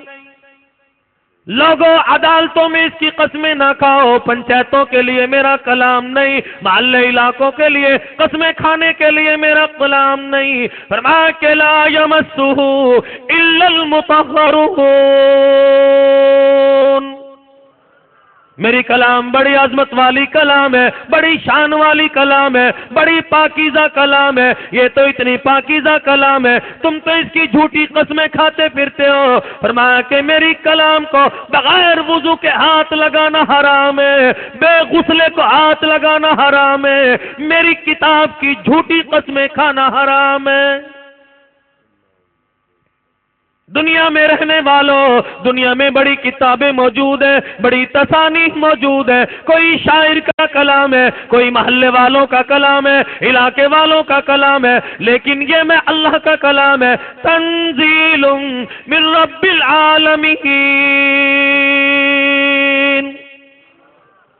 لوگوں عدالتوں میں اس کی قسمیں نہ کھاؤ، پنچایتوں کے لیے میرا کلام نہیں، محلے علاقوں کے لیے قسمیں کھانے کے لیے میرا کلام نہیں۔ فرمایا کہ لا یمسہ الا المطہرون، میری کلام بڑی عظمت والی کلام ہے، بڑی شان والی کلام ہے، بڑی پاکیزہ کلام ہے۔ یہ تو اتنی پاکیزہ کلام ہے، تم تو اس کی جھوٹی قسمیں کھاتے پھرتے ہو۔ فرمایا کہ میری کلام کو بغیر وضو کے ہاتھ لگانا حرام ہے، بے غسلے کو ہاتھ لگانا حرام ہے، میری کتاب کی جھوٹی قسمیں کھانا حرام ہے۔ دنیا میں رہنے والوں، دنیا میں بڑی کتابیں موجود ہیں، بڑی تصانیف موجود ہیں، کوئی شاعر کا کلام ہے، کوئی محلے والوں کا کلام ہے، علاقے والوں کا کلام ہے، لیکن یہ میں اللہ کا کلام ہے، تنزیل من رب العالمین،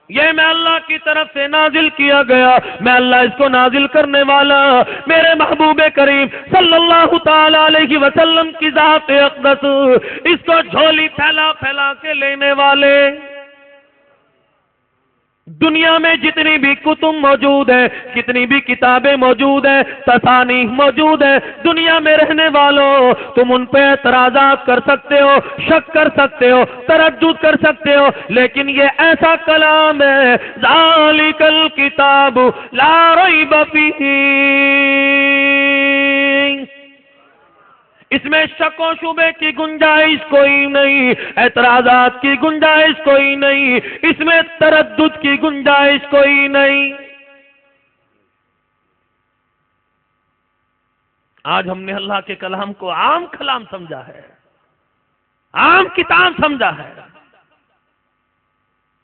یہ میں اللہ کی طرف سے نازل کیا گیا، میں اللہ اس کو نازل کرنے والا، میرے محبوب کریم صلی اللہ تعالی علیہ وسلم کی ذات اقدس، اس کو جھولی پھیلا پھیلا کے لینے والے۔ دنیا میں جتنی بھی کتب موجود ہیں، کتنی بھی کتابیں موجود ہیں، تصانیف موجود ہیں، دنیا میں رہنے والوں، تم ان پہ اعتراضات کر سکتے ہو، شک کر سکتے ہو، تردد کر سکتے ہو، لیکن یہ ایسا کلام ہے، ذالک الکتاب لا ریب فیہ، اس میں شک و شبے کی گنجائش کوئی نہیں، اعتراضات کی گنجائش کوئی نہیں، اس میں تردد کی گنجائش کوئی نہیں۔ آج ہم نے اللہ کے کلام کو عام کلام سمجھا ہے، عام کتاب سمجھا ہے۔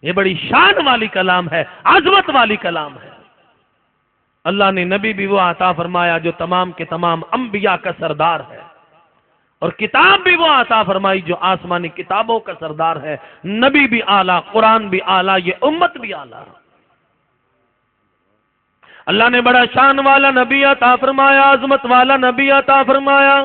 یہ بڑی شان والی کلام ہے، عظمت والی کلام ہے۔ اللہ نے نبی بھی وہ عطا فرمایا جو تمام کے تمام انبیاء کا سردار ہے، اور کتاب بھی وہ عطا فرمائی جو آسمانی کتابوں کا سردار ہے۔ نبی بھی اعلیٰ، قرآن بھی اعلیٰ، یہ امت بھی اعلیٰ۔ اللہ نے بڑا شان والا نبی عطا فرمایا، عظمت والا نبی عطا فرمایا۔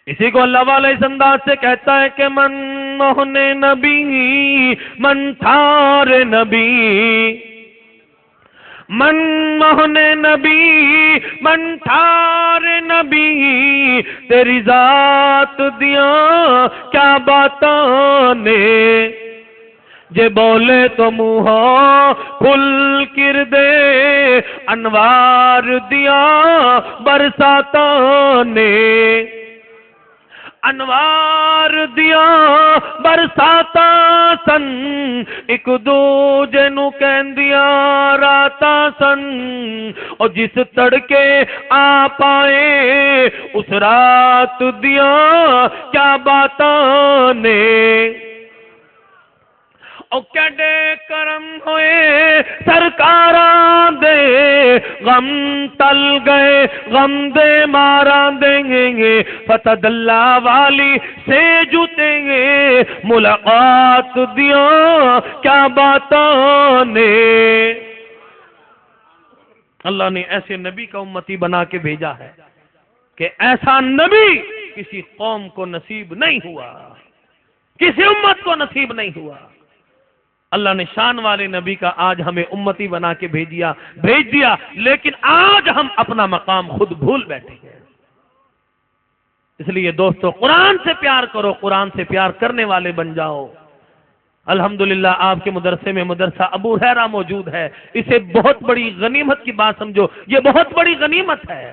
اسی کو اللہ والا اس انداز سے کہتا ہے کہ من موہن نبی، من تھار نبی، من موہن نبی، من ٹھار نبی، تیری ذات دیاں کیا باتاں نے، جے بولے تو منہوں پھل کر دے، انوار دیاں برساتاں نے، انوار دیاں برساتاں سن، ایک دوجے نو کہندیاں راتاں سن، اور جس تڑکے آ پائے اس رات دیاں کیا باتاں نے، او کیڈے کرم ہوئے سرکاراں دے، غم تل گئے غم دے ماراں دیں گے، فتح اللہ والی سے جوتیں گے، ملاقات دیاں کیا باتاں نے۔ اللہ نے ایسے نبی کا امتی بنا کے بھیجا ہے کہ ایسا نبی کسی قوم کو نصیب نہیں ہوا، کسی امت کو نصیب نہیں ہوا۔ اللہ نے شان والے نبی کا آج ہمیں امتی بنا کے بھیج دیا، لیکن آج ہم اپنا مقام خود بھول بیٹھے ہیں۔ اس لیے دوستو، قرآن سے پیار کرو، قرآن سے پیار کرنے والے بن جاؤ۔ الحمدللہ آپ کے مدرسے میں مدرسہ ابو ہریرہ موجود ہے، اسے بہت بڑی غنیمت کی بات سمجھو، یہ بہت بڑی غنیمت ہے۔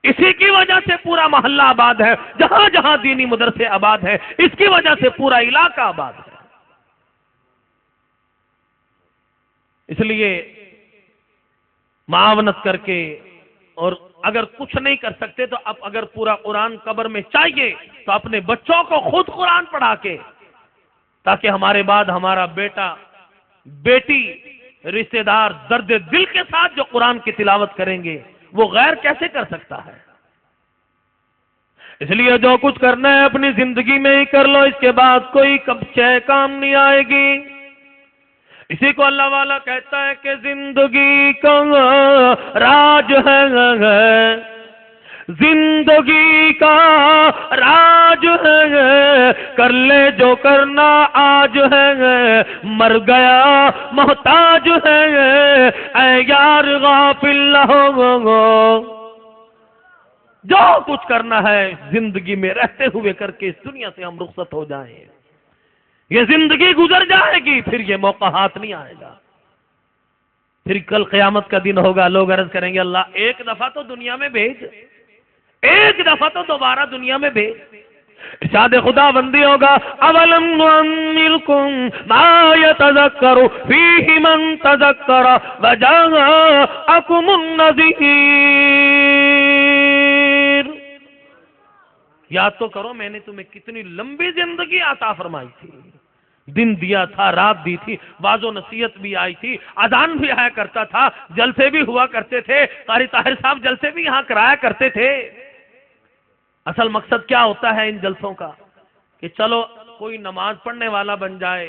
اسی کی وجہ سے پورا محلہ آباد ہے، جہاں جہاں دینی مدرسے آباد ہے، اس کی وجہ سے پورا علاقہ آباد ہے۔ اس لیے معاونت کر کے، اور اگر کچھ نہیں کر سکتے تو اب اگر پورا قرآن قبر میں چاہیے تو اپنے بچوں کو خود قرآن پڑھا کے، تاکہ ہمارے بعد ہمارا بیٹا بیٹی رشتہ دار درد دل کے ساتھ جو قرآن کی تلاوت کریں گے، وہ غیر کیسے کر سکتا ہے؟ اس لیے جو کچھ کرنا ہے اپنی زندگی میں ہی کر لو، اس کے بعد کوئی شے کام نہیں آئے گی۔ اسی کو اللہ والا کہتا ہے کہ زندگی کا راج ہے، زندگی کا راج ہے، کر لے جو کرنا آج ہے، مر گیا محتاج ہے، اے یار غافل نہ ہو۔ جو کچھ کرنا ہے زندگی میں رہتے ہوئے کر کے اس دنیا سے ہم رخصت ہو جائیں۔ یہ زندگی گزر جائے گی، پھر یہ موقع ہاتھ نہیں آئے گا۔ پھر کل قیامت کا دن ہوگا، لوگ عرض کریں گے اللہ ایک دفعہ تو دنیا میں بھیج، ایک دفعہ تو دوبارہ دنیا میں بھیج۔ ارشاد خدا بندی ہوگا اولم نعمرکم ما یتذکر فیہ من تذکر وجاءکم النذیر۔ یاد تو کرو میں نے تمہیں کتنی لمبی زندگی عطا فرمائی تھی، دن دیا تھا، رات دی تھی، واعظ و نصیحت بھی آئی تھی، اذان بھی آیا کرتا تھا، جلسے بھی ہوا کرتے تھے، قاری طاہر صاحب جلسے بھی یہاں کرایا کرتے تھے۔ اصل مقصد کیا ہوتا ہے ان جلسوں کا کہ چلو کوئی نماز پڑھنے والا بن جائے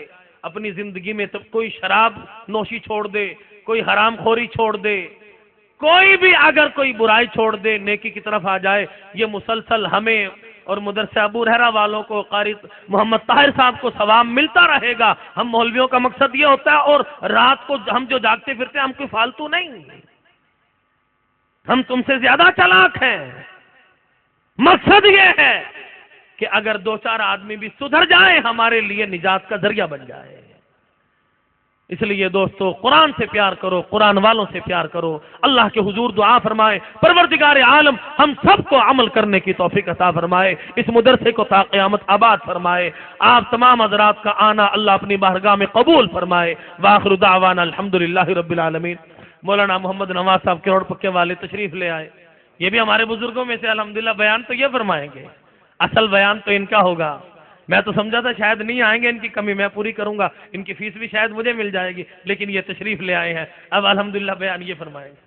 اپنی زندگی میں، تب کوئی شراب نوشی چھوڑ دے، کوئی حرام خوری چھوڑ دے، کوئی بھی اگر کوئی برائی چھوڑ دے نیکی کی طرف آ جائے۔ یہ مسلسل ہمیں اور مدرسہ ابو ہریرہ والوں کو، قاری محمد طاہر صاحب کو ثواب ملتا رہے گا۔ ہم مولویوں کا مقصد یہ ہوتا ہے، اور رات کو ہم جو جاگتے پھرتے ہیں ہم کوئی فالتو نہیں، ہم تم سے زیادہ چالاک ہیں۔ مقصد یہ ہے کہ اگر دو چار آدمی بھی سدھر جائیں ہمارے لیے نجات کا ذریعہ بن جائے۔ اس لیے دوستو قرآن سے پیار کرو، قرآن والوں سے پیار کرو۔ اللہ کے حضور دعا فرمائے پروردگار عالم ہم سب کو عمل کرنے کی توفیق عطا فرمائے، اس مدرسے کو تا قیامت آباد فرمائے۔ آپ تمام حضرات کا آنا اللہ اپنی بارگاہ میں قبول فرمائے۔ وآخر دعوانا الحمدللہ رب العالمین۔ مولانا محمد نواز صاحب کروڑ پکے والے تشریف لے آئے، یہ بھی ہمارے بزرگوں میں سے الحمدللہ بیان تو یہ فرمائیں گے، اصل بیان تو ان کا ہوگا۔ میں تو سمجھا تھا شاید نہیں آئیں گے، ان کی کمی میں پوری کروں گا، ان کی فیس بھی شاید مجھے مل جائے گی، لیکن یہ تشریف لے آئے ہیں، اب الحمدللہ بیان یہ فرمائیں گے۔